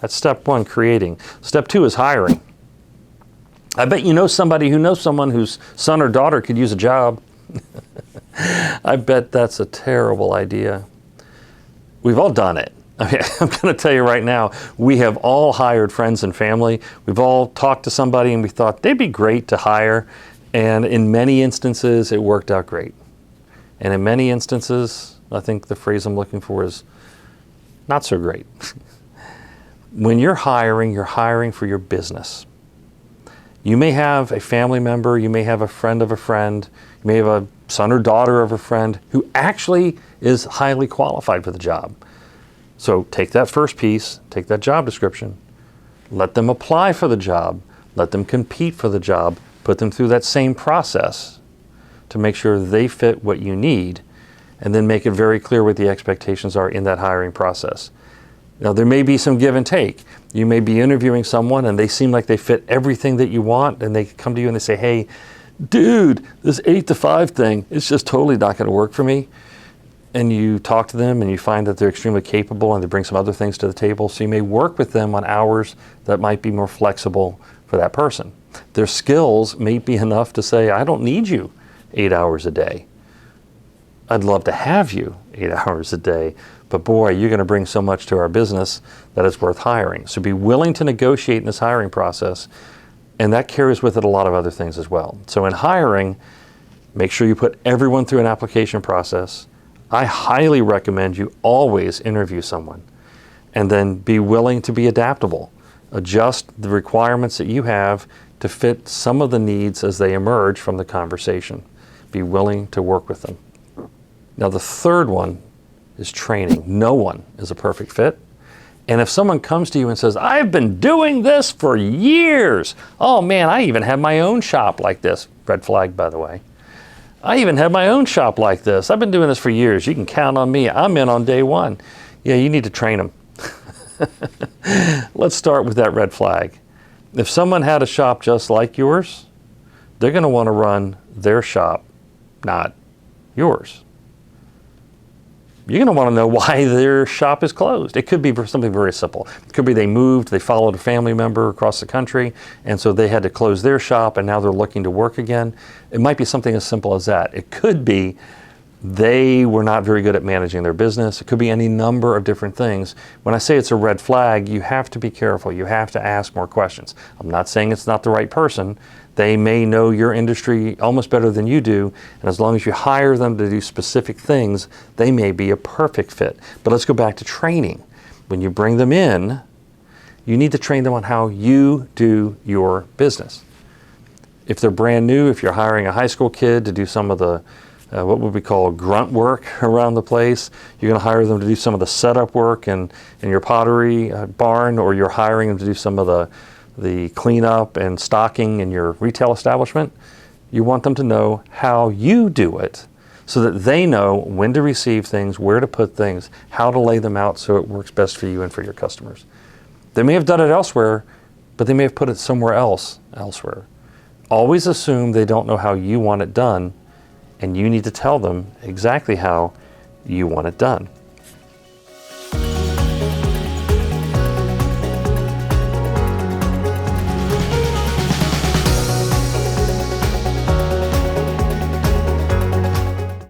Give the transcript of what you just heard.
That's step one, creating. Step two is hiring. I bet you know somebody who knows someone whose son or daughter could use a job. I bet that's a terrible idea. We've all done it. I mean, I'm going to tell you right now, we have all hired friends and family. We've all talked to somebody and we thought they'd be great to hire. And in many instances, it worked out great. And in many instances, I think the phrase I'm looking for is not so great. When you're hiring for your business. You may have a family member, you may have a friend of a friend, you may have a son or daughter of a friend who actually is highly qualified for the job. So take that first piece, take that job description, let them apply for the job, let them compete for the job, put them through that same process to make sure they fit what you need, and then make it very clear what the expectations are in that hiring process. Now, there may be some give and take. You may be interviewing someone and they seem like they fit everything that you want, and they come to you and they say, hey, dude, this 8 to 5 thing, it's just totally not going to work for me. And you talk to them and you find that they're extremely capable and they bring some other things to the table. So you may work with them on hours that might be more flexible for that person. Their skills may be enough to say, I don't need you 8 hours a day. I'd love to have you 8 hours a day, but boy, you're going to bring so much to our business that it's worth hiring. So be willing to negotiate in this hiring process, and that carries with it a lot of other things as well. So in hiring, make sure you put everyone through an application process. I highly recommend you always interview someone, and then be willing to be adaptable. Adjust the requirements that you have to fit some of the needs as they emerge from the conversation. Be willing to work with them. Now, the third one is training. No one is a perfect fit. And if someone comes to you and says, I've been doing this for years. Oh man, I even have my own shop like this. Red flag, by the way. I even have my own shop like this. I've been doing this for years. You can count on me. I'm in on day one. Yeah, you need to train them. Let's start with that red flag. If someone had a shop just like yours, they're going to want to run their shop, not yours. You're going to want to know why their shop is closed. It could be for something very simple. It could be they moved, they followed a family member across the country, and so they had to close their shop and now they're looking to work again. It might be something as simple as that. It could be they were not very good at managing their business. It could be any number of different things. When I say it's a red flag, you have to be careful. You have to ask more questions. I'm not saying it's not the right person. They may know your industry almost better than you do, and as long as you hire them to do specific things, they may be a perfect fit. But let's go back to training. When you bring them in, you need to train them on how you do your business. If they're brand new, if you're hiring a high school kid to do some of the what would we call grunt work around the place, you're going to hire them to do some of the setup work in your pottery barn, or you're hiring them to do some of the cleanup and stocking in your retail establishment. You want them to know how you do it so that they know when to receive things, where to put things, how to lay them out so it works best for you and for your customers. They may have done it elsewhere, but they may have put it somewhere else elsewhere. Always assume they don't know how you want it done, and you need to tell them exactly how you want it done.